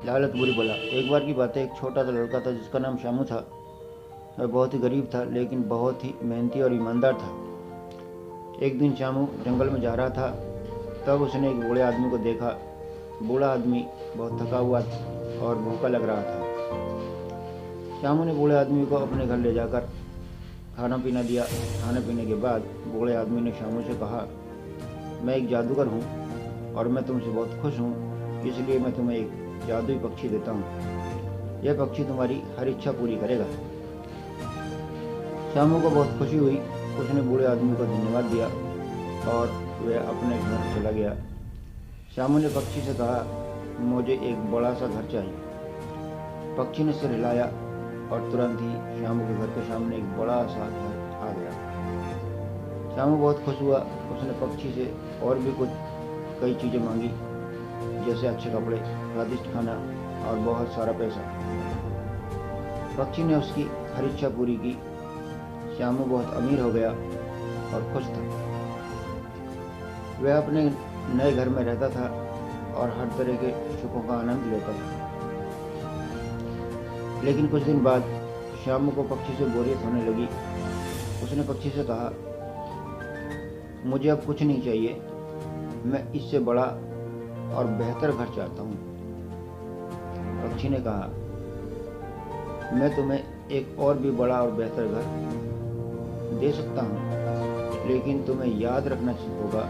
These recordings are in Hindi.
लालच बुरी बोला। एक बार की बात है, एक छोटा सा लड़का था जिसका नाम शामू था। वह बहुत ही गरीब था, लेकिन बहुत ही मेहनती और ईमानदार था। एक दिन शामू जंगल में जा रहा था, तब उसने एक बूढ़े आदमी को देखा। बूढ़ा आदमी बहुत थका हुआ और भूखा लग रहा था। शामू ने बूढ़े आदमी को अपने घर ले जाकर खाना पीना दिया। खाने पीने के बाद बूढ़े आदमी ने शामू से कहा, मैं एक जादूगर हूँ और मैं तुमसे बहुत खुश हूँ, इसलिए मैं तुम्हें एक जादुई पक्षी देता हूँ। यह पक्षी तुम्हारी हर इच्छा पूरी करेगा। शामू को बहुत खुशी हुई। उसने बूढ़े आदमी को धन्यवाद दिया और वह अपने घर चला गया। शामू ने पक्षी से कहा, मुझे एक बड़ा सा घर चाहिए। पक्षी ने सिर हिलाया और तुरंत ही शामू के घर के सामने एक बड़ा सा घर आ गया। शामू बहुत खुश हुआ। उसने पक्षी से और भी कुछ कई चीज़ें मांगी, जैसे अच्छे कपड़े, स्वादिष्ट खाना और बहुत सारा पैसा। पक्षी ने उसकी हर इच्छा पूरी की। शामू बहुत अमीर हो गया और खुश था। वह अपने नए घर में रहता था और हर तरह के सुखों का आनंद लेता था। लेकिन कुछ दिन बाद शामू को पक्षी से बोरियत होने लगी। उसने पक्षी से कहा, मुझे अब कुछ नहीं चाहिए, मैं इससे बड़ा और बेहतर घर चाहता हूँ। पक्षी ने कहा, मैं तुम्हें एक और भी बड़ा और बेहतर घर दे सकता हूँ, लेकिन तुम्हें याद रखना होगा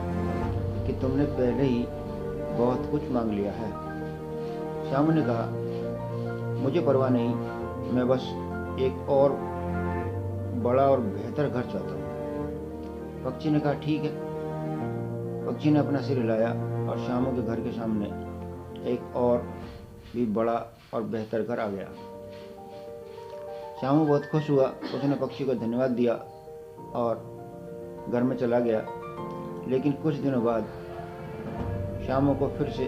कि तुमने पहले ही बहुत कुछ मांग लिया है। शामू ने कहा, मुझे परवाह नहीं, मैं बस एक और बड़ा और बेहतर घर चाहता हूँ। पक्षी ने कहा, ठीक है। पक्षी ने अपना सिर हिलाया और शामू के घर के सामने एक और भी बड़ा और बेहतर घर आ गया। शामू बहुत खुश हुआ। उसने पक्षी को धन्यवाद दिया और घर में चला गया। लेकिन कुछ दिनों बाद शामू को फिर से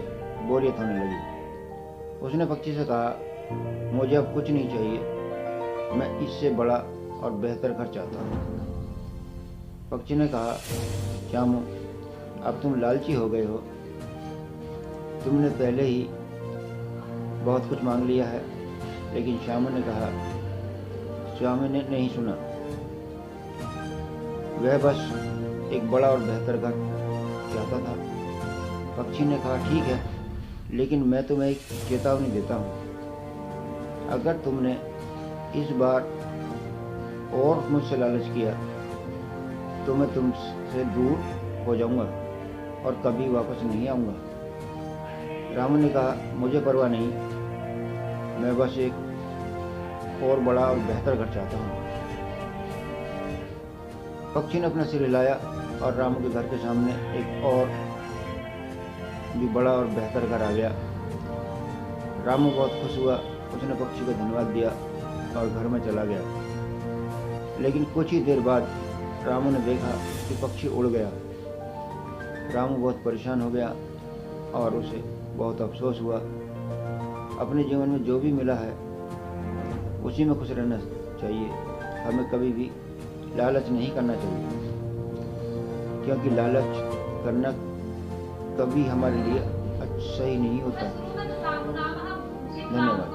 बोरियत होने लगी। उसने पक्षी से कहा, मुझे अब कुछ नहीं चाहिए, मैं इससे बड़ा और बेहतर घर चाहता हूँ। पक्षी ने कहा, शामू, अब तुम लालची हो गए हो। तुमने पहले ही बहुत कुछ मांग लिया है। लेकिन शामू ने कहा, शामू ने नहीं सुना। वह बस एक बड़ा और बेहतर घर चाहता था। पक्षी ने कहा, ठीक है, लेकिन मैं तुम्हें एक चेतावनी देता हूँ। अगर तुमने इस बार और मुझसे लालच किया तो मैं तुमसे दूर हो जाऊंगा और कभी वापस नहीं आऊंगा। रामू ने कहा, मुझे परवाह नहीं, मैं बस एक और बड़ा और बेहतर घर चाहता हूँ। पक्षी ने अपना सिर हिलाया और रामू के घर के सामने एक और भी बड़ा और बेहतर घर आ गया। रामू बहुत खुश हुआ। उसने पक्षी को धन्यवाद दिया और घर में चला गया। लेकिन कुछ ही देर बाद रामू ने देखा कि पक्षी उड़ गया। रामू बहुत परेशान हो गया और उसे बहुत अफसोस हुआ। अपने जीवन में जो भी मिला है उसी में खुश रहना चाहिए। हमें कभी भी लालच नहीं करना चाहिए, क्योंकि लालच करना कभी हमारे लिए अच्छा ही नहीं होता। धन्यवाद।